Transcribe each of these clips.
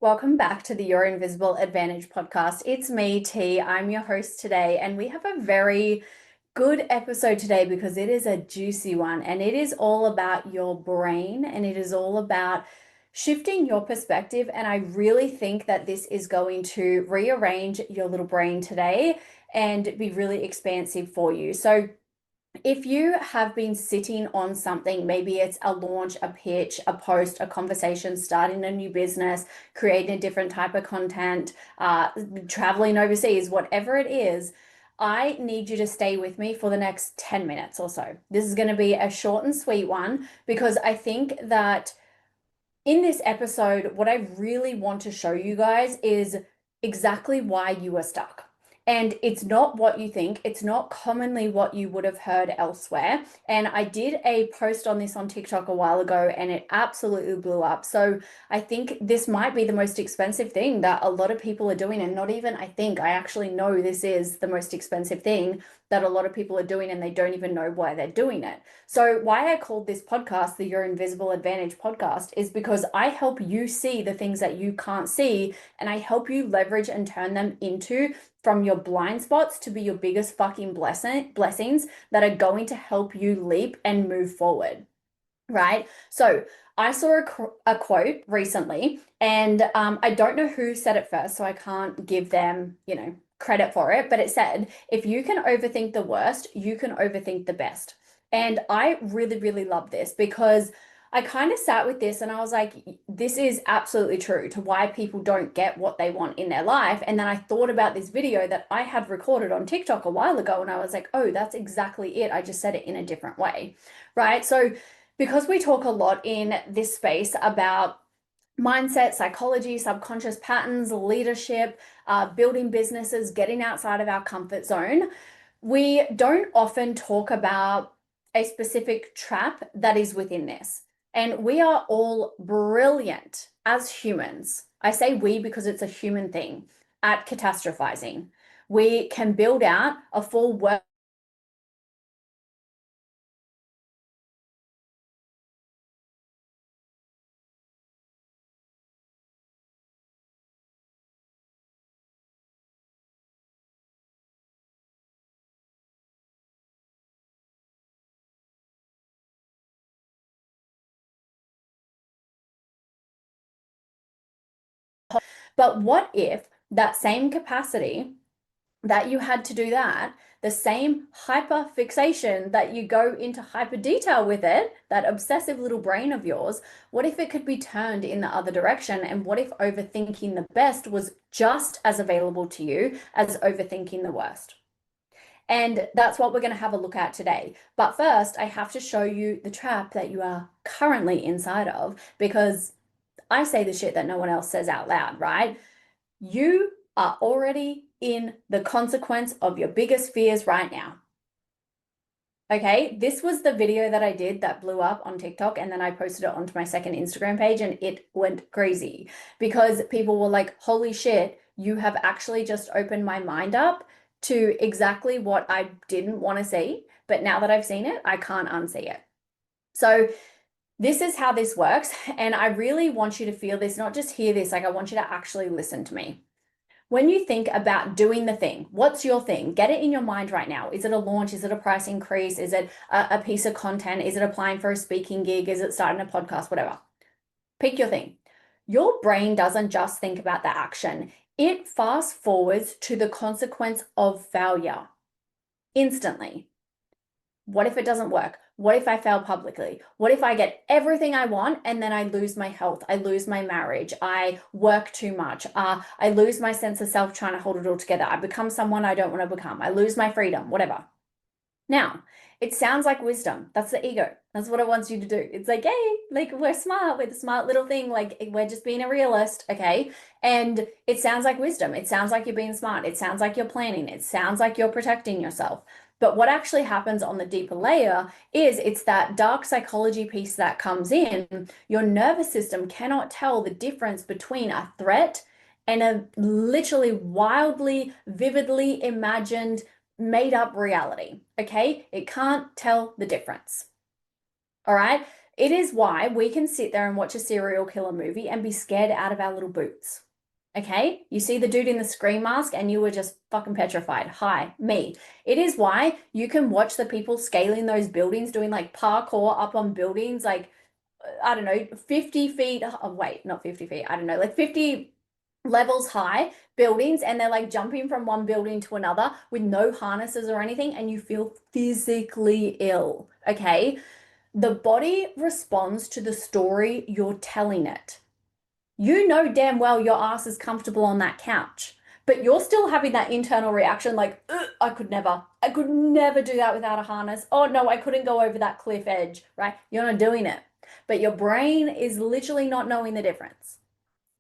Welcome back to the Your Invisible Advantage podcast. It's me, T. I'm your host today, and we have a very good episode today because it is a juicy one and it is all about your brain and it is all about shifting your perspective. And I really think that this is going to rearrange your little brain today and be really expansive for you. So, if you have been sitting on something, maybe it's a launch, a pitch, a post, a conversation, starting a new business, creating a different type of content, traveling overseas, whatever it is, I need you to stay with me for the next 10 minutes or so. This is going to be a short and sweet one because I think that in this episode, what I really want to show you guys is exactly why you are stuck. And it's not what you think. It's not commonly what you would have heard elsewhere. And I did a post on this on TikTok a while ago and it absolutely blew up. So I think this might be the most expensive thing that a lot of people are doing. And not even I think, I actually know this is the most expensive thing that a lot of people are doing and they don't even know why they're doing it. So why I called this podcast the Your Invisible Advantage podcast is because I help you see the things that you can't see and I help you leverage and turn them into from your blind spots to be your biggest fucking blessings that are going to help you leap and move forward, right? So I saw a quote recently and I don't know who said it first, so I can't give them, credit for it, but it said, if you can overthink the worst, you can overthink the best. And I really, really love this because I kind of sat with this and I was like, this is absolutely true to why people don't get what they want in their life. And then I thought about this video that I had recorded on TikTok a while ago and I was like, oh, that's exactly it. I just said it in a different way, right? So because we talk a lot in this space about mindset, psychology, subconscious patterns, leadership, building businesses, getting outside of our comfort zone, we don't often talk about a specific trap that is within this. And we are all brilliant as humans. I say we because it's a human thing at catastrophizing. We can build out a full work. But what if that same capacity that you had to do that, the same hyper fixation that you go into hyper detail with it, that obsessive little brain of yours, what if it could be turned in the other direction? And what if overthinking the best was just as available to you as overthinking the worst? And that's what we're going to have a look at today. But first, I have to show you the trap that you are currently inside of because I say the shit that no one else says out loud, right? You are already in the consequence of your biggest fears right now. Okay, this was the video that I did that blew up on TikTok, and then I posted it onto my second Instagram page, and it went crazy because people were like, holy shit, you have actually just opened my mind up to exactly what I didn't want to see. But now that I've seen it, I can't unsee it. So, this is how this works. And I really want you to feel this, not just hear this, like I want you to actually listen to me. When you think about doing the thing, what's your thing? Get it in your mind right now. Is it a launch? Is it a price increase? Is it a piece of content? Is it applying for a speaking gig? Is it starting a podcast? Whatever. Pick your thing. Your brain doesn't just think about the action, it fast forwards to the consequence of failure instantly. What if it doesn't work? What if I fail publicly? What if I get everything I want and then I lose my health? I lose my marriage. I work too much. I lose my sense of self trying to hold it all together. I become someone I don't want to become. I lose my freedom, whatever. Now, it sounds like wisdom. That's the ego. That's what it wants you to do. It's like, hey, like we're smart. We're the smart little thing. Like we're just being a realist. Okay. And it sounds like wisdom. It sounds like you're being smart. It sounds like you're planning. It sounds like you're protecting yourself. But what actually happens on the deeper layer is it's that dark psychology piece that comes in. Your nervous system cannot tell the difference between a threat and a literally wildly, vividly imagined made up reality. Okay. It can't tell the difference. All right. It is why we can sit there and watch a serial killer movie and be scared out of our little boots. Okay? You see the dude in the scream mask and you were just fucking petrified. Hi, me. It is why you can watch the people scaling those buildings, doing like parkour up on buildings, like, I don't know, 50 feet. Oh, wait, not 50 feet. I don't know, like 50 levels high buildings, and they're like jumping from one building to another with no harnesses or anything, and you feel physically ill. Okay? The body responds to the story you're telling it. You know damn well your ass is comfortable on that couch, but you're still having that internal reaction like, I could never do that without a harness. Oh no, I couldn't go over that cliff edge, right? You're not doing it. But your brain is literally not knowing the difference.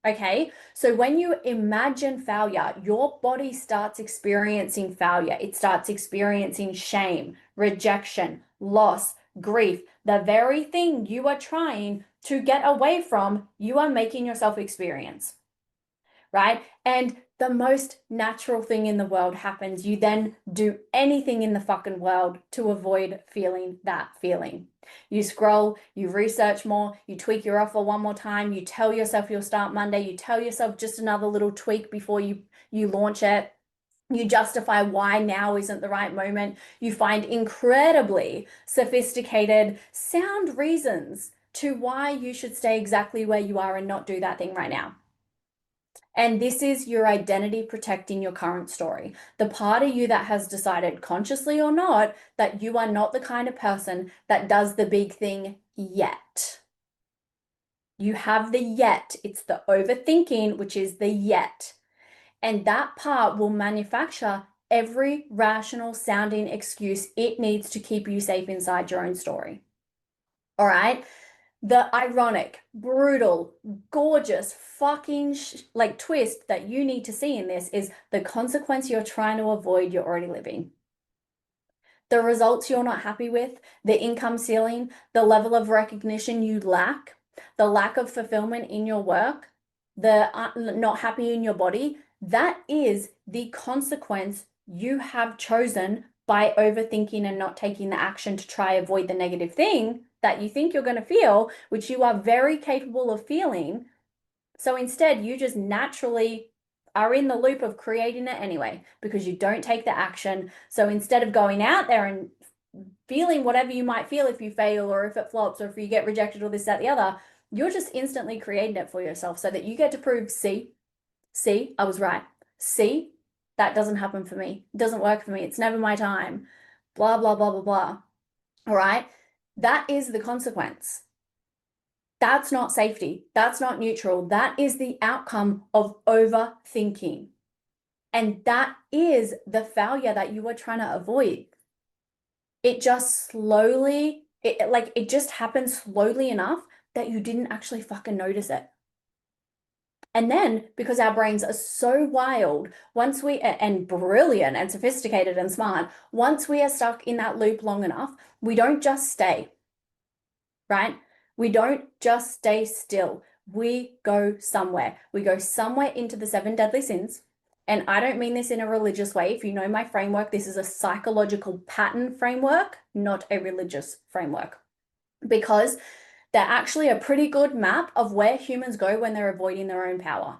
Okay, so when you imagine failure, your body starts experiencing failure. It starts experiencing shame, rejection, loss, grief. The very thing you are trying to get away from, you are making yourself experience, right? And the most natural thing in the world happens. You then do anything in the fucking world to avoid feeling that feeling. You scroll, you research more, you tweak your offer one more time, you tell yourself you'll start Monday, you tell yourself just another little tweak before you launch it. You justify why now isn't the right moment. You find incredibly sophisticated, sound reasons to why you should stay exactly where you are and not do that thing right now. And this is your identity protecting your current story. The part of you that has decided, consciously or not, that you are not the kind of person that does the big thing yet. You have the yet. It's the overthinking, which is the yet. And that part will manufacture every rational sounding excuse it needs to keep you safe inside your own story. All right? The ironic, brutal, gorgeous fucking like twist that you need to see in this is the consequence you're trying to avoid, you're already living. The results you're not happy with, the income ceiling, the level of recognition you lack, the lack of fulfillment in your work, the not happy in your body, that is the consequence you have chosen by overthinking and not taking the action to try avoid the negative thing that you think you're going to feel, which you are very capable of feeling. So instead, you just naturally are in the loop of creating it anyway because you don't take the action. So instead of going out there and feeling whatever you might feel if you fail or if it flops or if you get rejected or this, that, the other, you're just instantly creating it for yourself so that you get to prove, see, I was right. See, that doesn't happen for me. It doesn't work for me. It's never my time. Blah, blah, blah, blah, blah. All right. That is the consequence. That's not safety. That's not neutral. That is the outcome of overthinking. And that is the failure that you are trying to avoid. It just slowly, it just happens slowly enough that you didn't actually fucking notice it. And then, because our brains are so wild, and brilliant and sophisticated and smart, once we are stuck in that loop long enough, we don't just stay, right? We don't just stay still. We go somewhere. We go somewhere into the 7 deadly sins. And I don't mean this in a religious way. If you know my framework, this is a psychological pattern framework, not a religious framework. Because they're actually a pretty good map of where humans go when they're avoiding their own power.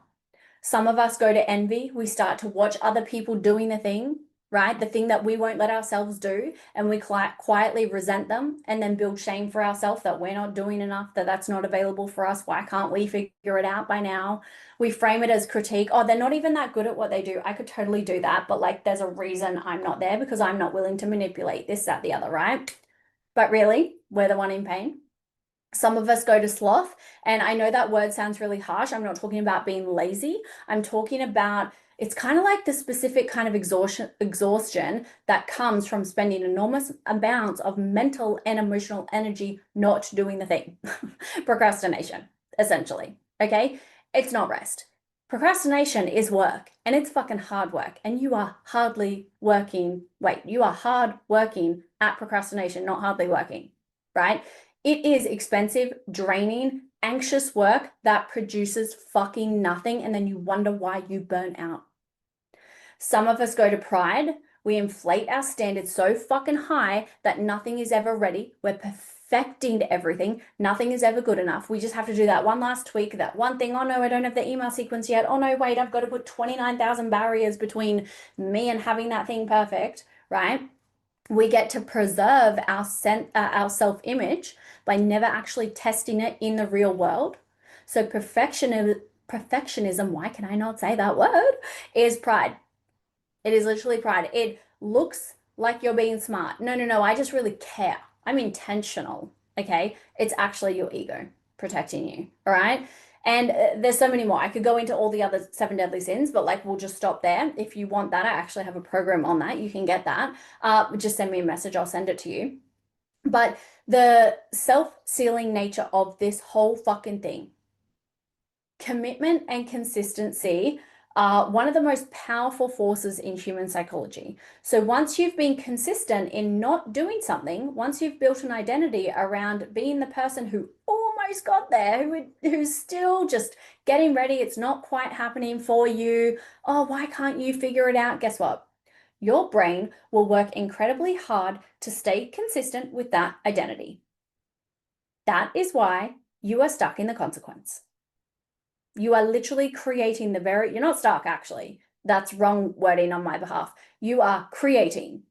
Some of us go to envy. We start to watch other people doing the thing, right? The thing that we won't let ourselves do. And we quietly resent them and then build shame for ourselves that we're not doing enough, that that's not available for us. Why can't we figure it out by now? We frame it as critique. Oh, they're not even that good at what they do. I could totally do that. But like, there's a reason I'm not there because I'm not willing to manipulate this, that, the other, right? But really, we're the one in pain. Some of us go to sloth, and I know that word sounds really harsh. I'm not talking about being lazy. I'm talking about it's kind of like the specific kind of exhaustion that comes from spending enormous amounts of mental and emotional energy not doing the thing. Procrastination, essentially. Okay? It's not rest. Procrastination is work, and it's fucking hard work. And you are hardly working. Wait, you are hard working at procrastination, not hardly working, right? It is expensive, draining, anxious work that produces fucking nothing, and then you wonder why you burn out. Some of us go to pride. We inflate our standards so fucking high that nothing is ever ready. We're perfecting everything. Nothing is ever good enough. We just have to do that one last tweak, that one thing. Oh no, I don't have the email sequence yet. Oh no, wait, I've got to put 29,000 barriers between me and having that thing perfect, right? We get to preserve our self-image by never actually testing it in the real world. So perfectionism, why can I not say that word, is pride. It is literally pride. It looks like you're being smart. No, no, no. I just really care. I'm intentional. Okay. It's actually your ego protecting you. All right. And there's so many more. I could go into all the other seven deadly sins, but like we'll just stop there. If you want that, I actually have a program on that. You can get that. Just send me a message. I'll send it to you. But the self-sealing nature of this whole fucking thing, commitment and consistency are one of the most powerful forces in human psychology. So once you've been consistent in not doing something, once you've built an identity around being the person who almost got there, who's still just getting ready, it's not quite happening for you. Oh, why can't you figure it out? Guess what? Your brain will work incredibly hard to stay consistent with that identity. That is why you are stuck in the consequence. You are literally creating you're not stuck actually. That's wrong wording on my behalf. You are creating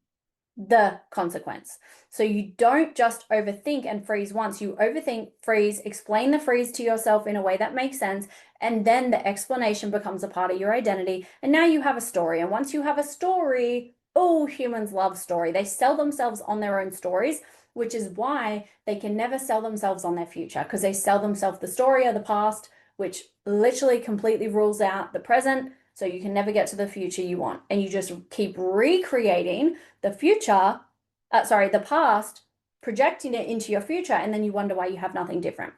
the consequence. So you don't just overthink and freeze once. You overthink, freeze, explain the freeze to yourself in a way that makes sense. And then the explanation becomes a part of your identity. And now you have a story. And once you have a story, oh, humans love story. They sell themselves on their own stories, which is why they can never sell themselves on their future, because they sell themselves the story of the past, which literally completely rules out the present. So you can never get to the future you want. And you just keep recreating the the past, projecting it into your future. And then you wonder why you have nothing different.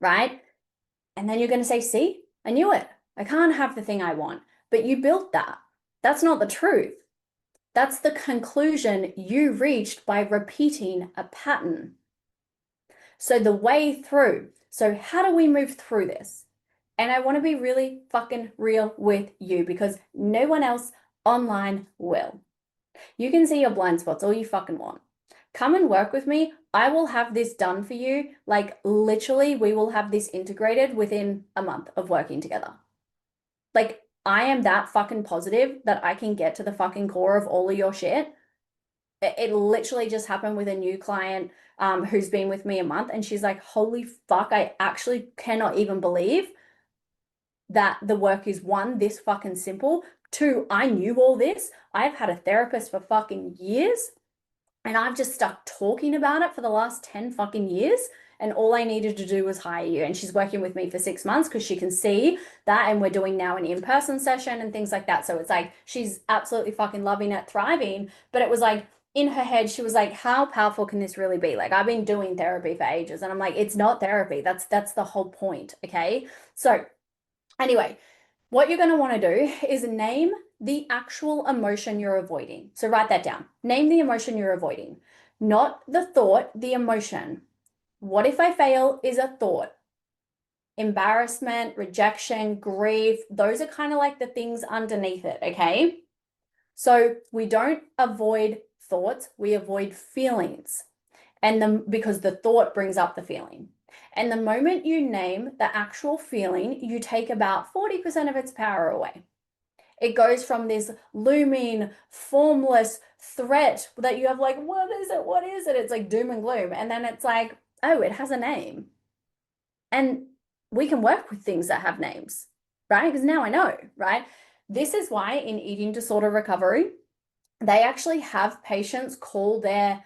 Right? And then you're going to say, see, I knew it. I can't have the thing I want. But you built that. That's not the truth. That's the conclusion you reached by repeating a pattern. So the way through. So how do we move through this? And I want to be really fucking real with you because no one else online will. You can see your blind spots all you fucking want. Come and work with me. I will have this done for you. Like literally, we will have this integrated within a month of working together. Like I am that fucking positive that I can get to the fucking core of all of your shit. It literally just happened with a new client who's been with me a month, and she's like, holy fuck, I actually cannot even believe that the work is one, this fucking simple. Two, I knew all this. I've had a therapist for fucking years and I've just stuck talking about it for the last 10 fucking years. And all I needed to do was hire you. And she's working with me for 6 months because she can see that. And we're doing now an in-person session and things like that. So it's like, she's absolutely fucking loving it, thriving. But it was like, in her head, she was like, how powerful can this really be? Like, I've been doing therapy for ages. And I'm like, it's not therapy. That's the whole point. Okay. So anyway, what you're going to want to do is name the actual emotion you're avoiding. So write that down. Name the emotion you're avoiding, not the thought, the emotion. What if I fail is a thought. Embarrassment, rejection, grief, those are kind of like the things underneath it, okay? So we don't avoid thoughts, we avoid feelings. Because the thought brings up the feeling. And the moment you name the actual feeling, you take about 40% of its power away. It goes from this looming, formless threat that you have like, what is it? What is it? It's like doom and gloom. And then it's like, oh, it has a name. And we can work with things that have names, right? Because now I know, right? This is why in eating disorder recovery, they actually have patients call their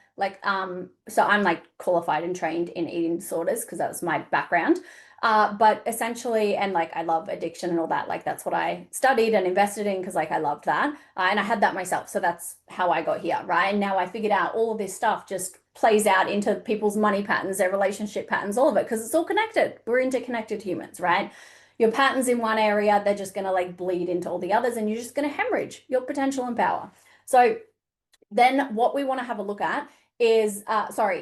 so I'm like qualified and trained in eating disorders because that was my background. But essentially, and like I love addiction and all that, like that's what I studied and invested in because like I loved that. And I had that myself. So that's how I got here, right? And now I figured out all of this stuff just plays out into people's money patterns, their relationship patterns, all of it, because it's all connected. We're interconnected humans, right? Your patterns in one area, they're just going to like bleed into all the others and you're just going to hemorrhage your potential and power. So then what we want to have a look at is,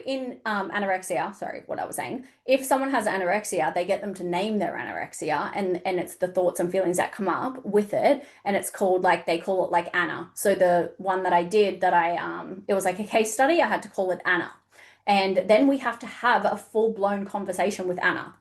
in anorexia, what I was saying, if someone has anorexia, they get them to name their anorexia and it's the thoughts and feelings that come up with it. And it's called like, they call it like Anna. So the one that I did it was like a case study, I had to call it Anna. And then we have to have a full-blown conversation with Anna.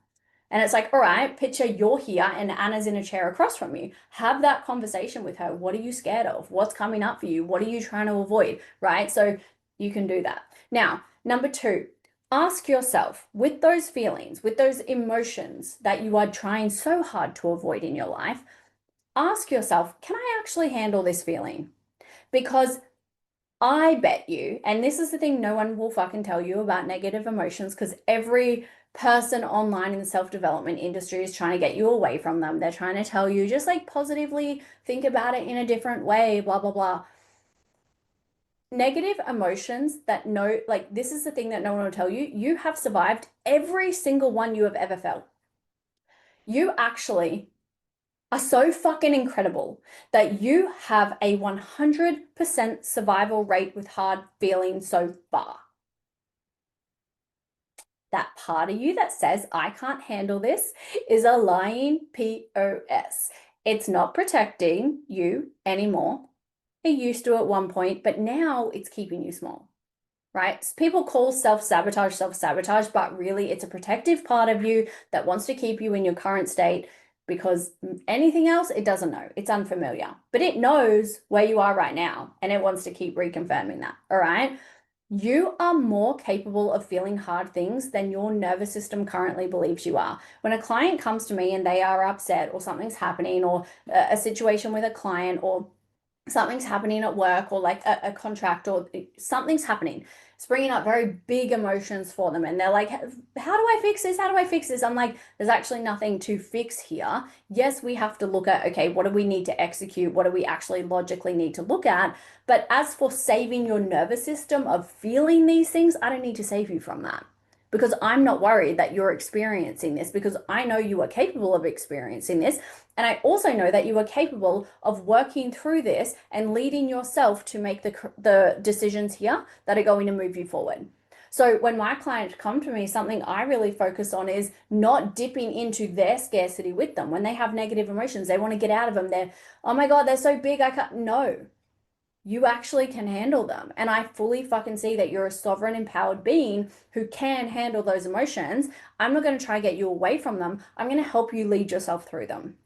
And it's like, all right, picture you're here and Anna's in a chair across from you. Have that conversation with her. What are you scared of? What's coming up for you? What are you trying to avoid? Right? So you can do that. Now, number two, ask yourself with those feelings, with those emotions that you are trying so hard to avoid in your life, ask yourself, can I actually handle this feeling? Because I bet you, and this is the thing no one will fucking tell you about negative emotions because every person online in the self-development industry is trying to get you away from them. They're trying to tell you just like positively think about it in a different way, blah, blah, blah. Negative emotions that no, like this is the thing that no one will tell you. You have survived every single one you have ever felt. You actually are so fucking incredible that you have a 100% survival rate with hard feelings so far. That part of you that says, I can't handle this, is a lying POS. It's not protecting you anymore. It used to at one point, but now it's keeping you small, right? People call self-sabotage, but really it's a protective part of you that wants to keep you in your current state because anything else, it doesn't know. It's unfamiliar, but it knows where you are right now and it wants to keep reconfirming that, all right? You are more capable of feeling hard things than your nervous system currently believes you are. When a client comes to me and they are upset or something's happening or a situation with a client or something's happening at work or like a contract or something's happening, it's bringing up very big emotions for them. And they're like, how do I fix this? How do I fix this? I'm like, there's actually nothing to fix here. Yes, we have to look at, okay, what do we need to execute? What do we actually logically need to look at? But as for saving your nervous system of feeling these things, I don't need to save you from that because I'm not worried that you're experiencing this because I know you are capable of experiencing this. And I also know that you are capable of working through this and leading yourself to make the decisions here that are going to move you forward. So when my clients come to me, something I really focus on is not dipping into their scarcity with them. When they have negative emotions, they want to get out of them. They're, oh my God, they're so big. I can't. No, you actually can handle them. And I fully fucking see that you're a sovereign, empowered being who can handle those emotions. I'm not going to try to get you away from them. I'm going to help you lead yourself through them.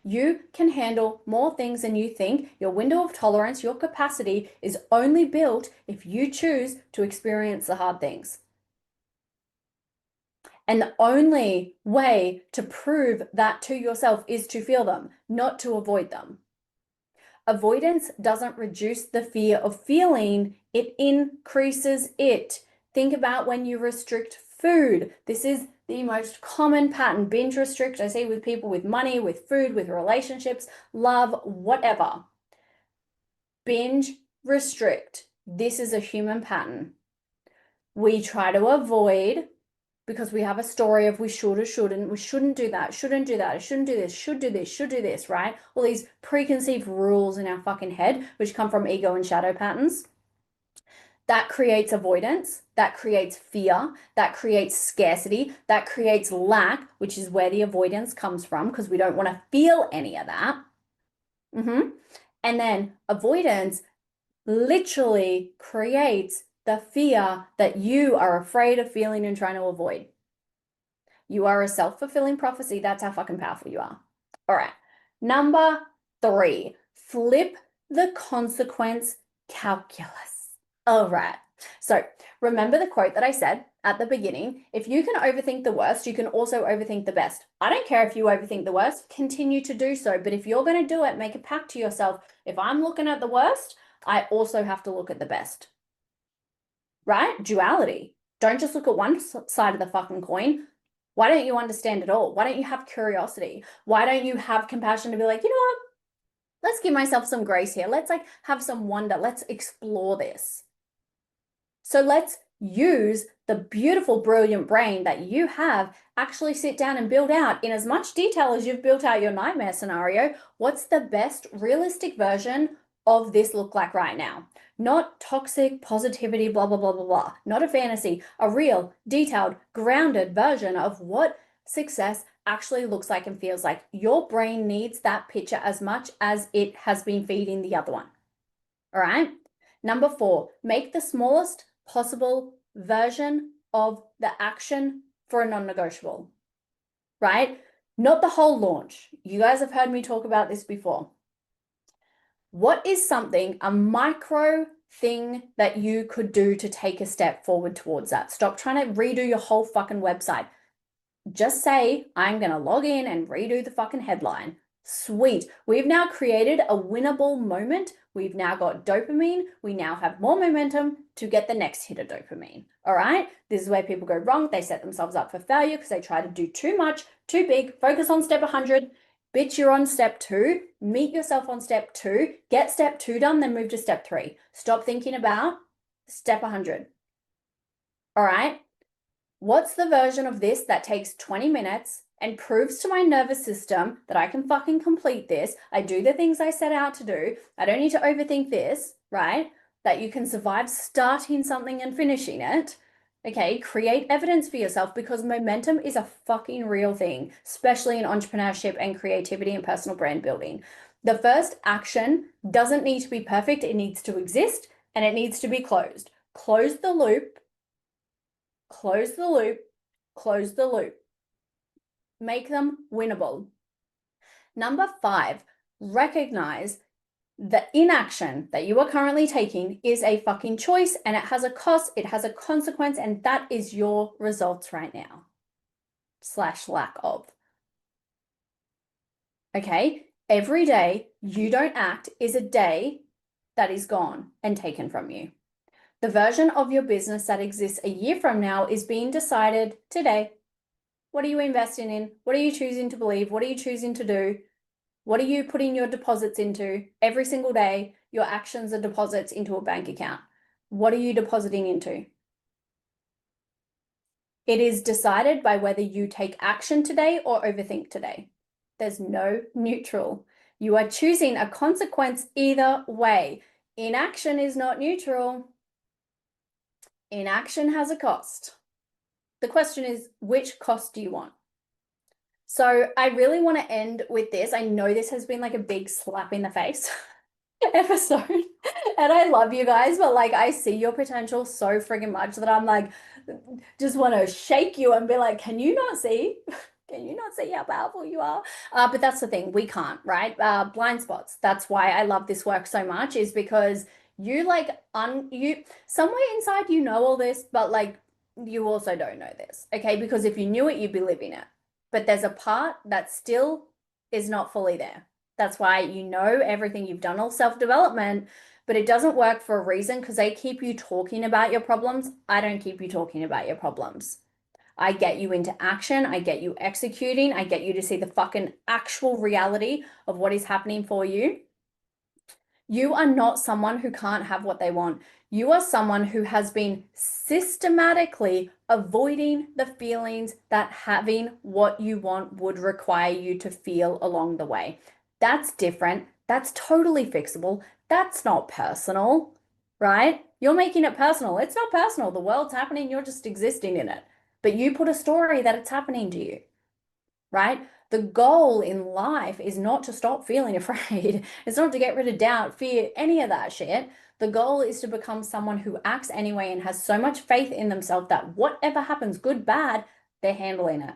You can handle more things than you think. Your window of tolerance, your capacity is only built if you choose to experience the hard things. And the only way to prove that to yourself is to feel them, not to avoid them. Avoidance doesn't reduce the fear of feeling, it increases it. Think about when you restrict food. This is the most common pattern. Binge restrict, I see with people with money, with food, with relationships, love, whatever. Binge restrict. This is a human pattern. We try to avoid because we have a story of we should or shouldn't, we shouldn't do that, shouldn't do that, I shouldn't do this, should do this, should do this, right? All these preconceived rules in our fucking head, which come from ego and shadow patterns. That creates avoidance, that creates fear, that creates scarcity, that creates lack, which is where the avoidance comes from because we don't want to feel any of that. And then avoidance literally creates the fear that you are afraid of feeling and trying to avoid. You are a self-fulfilling prophecy. That's how fucking powerful you are. All right. Number 3, flip the consequence calculus. All right. So remember the quote that I said at the beginning, if you can overthink the worst, you can also overthink the best. I don't care if you overthink the worst, continue to do so. But if you're going to do it, make a pact to yourself. If I'm looking at the worst, I also have to look at the best. Right? Duality. Don't just look at one side of the fucking coin. Why don't you understand it all? Why don't you have curiosity? Why don't you have compassion to be like, you know what? Let's give myself some grace here. Let's like have some wonder. Let's explore this. So let's use the beautiful, brilliant brain that you have, actually sit down and build out in as much detail as you've built out your nightmare scenario. What's the best realistic version of this look like right now? Not toxic positivity, blah, blah, blah, blah, blah. Not a fantasy, a real, detailed, grounded version of what success actually looks like and feels like. Your brain needs that picture as much as it has been feeding the other one. All right. Number 4, make the smallest possible version of the action for a non-negotiable, right? Not the whole launch. You guys have heard me talk about this before. What is something, a micro thing that you could do to take a step forward towards that? Stop trying to redo your whole fucking website. Just say, I'm going to log in and redo the fucking headline. Sweet. We've now created a winnable moment. We've now got dopamine. We now have more momentum to get the next hit of dopamine. All right. This is where people go wrong. They set themselves up for failure because they try to do too much, too big, focus on step 100. Bitch, you're on step 2. Meet yourself on step 2. Get step 2 done, then move to step 3. Stop thinking about step 100. All right. What's the version of this that takes 20 minutes and proves to my nervous system that I can fucking complete this? I do the things I set out to do. I don't need to overthink this, right? That you can survive starting something and finishing it. Okay, create evidence for yourself because momentum is a fucking real thing, especially in entrepreneurship and creativity and personal brand building. The first action doesn't need to be perfect. It needs to exist and it needs to be closed. Close the loop. Close the loop, close the loop. Make them winnable. Number 5, recognize the inaction that you are currently taking is a fucking choice and it has a cost, it has a consequence, and that is your results right now. / lack of. Okay, every day you don't act is a day that is gone and taken from you. The version of your business that exists a year from now is being decided today. What are you investing in? What are you choosing to believe? What are you choosing to do? What are you putting your deposits into? Every single day, your actions are deposits into a bank account. What are you depositing into? It is decided by whether you take action today or overthink today. There's no neutral. You are choosing a consequence either way. Inaction is not neutral. Inaction has a cost. The question is, which cost do you want? So I really want to end with this. I know this has been like a big slap in the face episode, and I love you guys, but like I see your potential so friggin' much that I'm like, just want to shake you and be like, can you not see? Can you not see how powerful you are? But that's the thing, we can't, right? Blind spots. That's why I love this work so much, is because you like you somewhere inside you know all this, but like you also don't know this, okay? Because if you knew it, you'd be living it. But there's a part that still is not fully there. That's why you know everything, you've done all self-development, but it doesn't work for a reason because they keep you talking about your problems. I don't keep you talking about your problems. I get you into action. I get you executing. I get you to see the fucking actual reality of what is happening for you. You are not someone who can't have what they want. You are someone who has been systematically avoiding the feelings that having what you want would require you to feel along the way. That's different. That's totally fixable. That's not personal, right? You're making it personal. It's not personal. The world's happening. You're just existing in it. But you put a story that it's happening to you, right? The goal in life is not to stop feeling afraid. It's not to get rid of doubt, fear, any of that shit. The goal is to become someone who acts anyway and has so much faith in themselves that whatever happens, good, bad, they're handling it.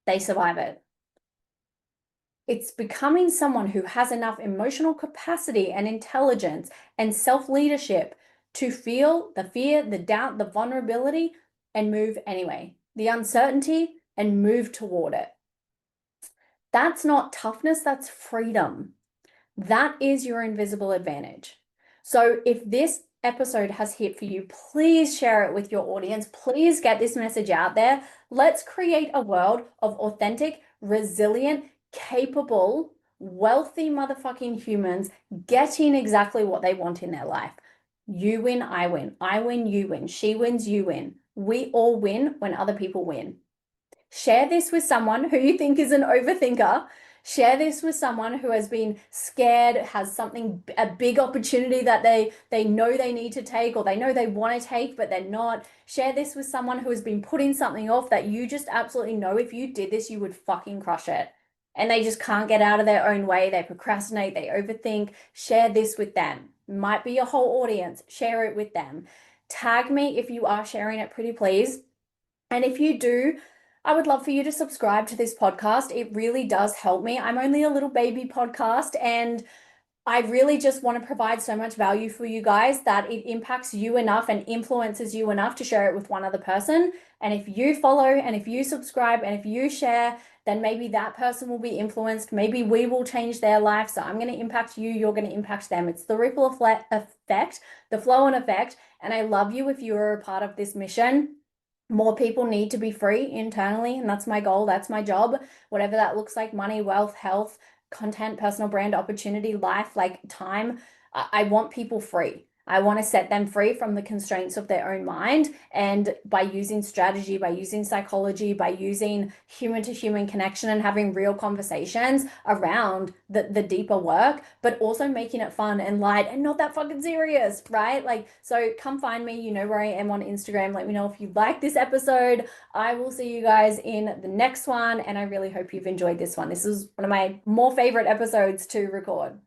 They survive it. It's becoming someone who has enough emotional capacity and intelligence and self-leadership to feel the fear, the doubt, the vulnerability, and move anyway. The uncertainty and move toward it. That's not toughness, that's freedom. That is your invisible advantage. So if this episode has hit for you, please share it with your audience. Please get this message out there. Let's create a world of authentic, resilient, capable, wealthy motherfucking humans getting exactly what they want in their life. You win, I win. I win, you win. She wins, you win. We all win when other people win. Share this with someone who you think is an overthinker. Share this with someone who has been scared, has something, a big opportunity that they know they need to take, or they know they want to take, but they're not. Share this with someone who has been putting something off that you just absolutely know if you did this, you would fucking crush it. And they just can't get out of their own way. They procrastinate, they overthink. Share this with them. Might be your whole audience. Share it with them. Tag me if you are sharing it, pretty please. And if you do, I would love for you to subscribe to this podcast. It really does help me. I'm only a little baby podcast, and I really just want to provide so much value for you guys that it impacts you enough and influences you enough to share it with one other person. And if you follow and if you subscribe and if you share, then maybe that person will be influenced. Maybe we will change their life. So I'm going to impact you, you're going to impact them. It's the ripple effect, the flow on effect. And I love you if you're a part of this mission. More people need to be free internally, and that's my goal. That's my job. Whatever that looks like, money, wealth, health, content, personal brand, opportunity, life, like time. I want people free. I want to set them free from the constraints of their own mind. And by using strategy, by using psychology, by using human to human connection and having real conversations around the deeper work, but also making it fun and light and not that fucking serious, right? Like, so come find me. You know where I am on Instagram. Let me know if you like this episode. I will see you guys in the next one. And I really hope you've enjoyed this one. This is one of my more favorite episodes to record.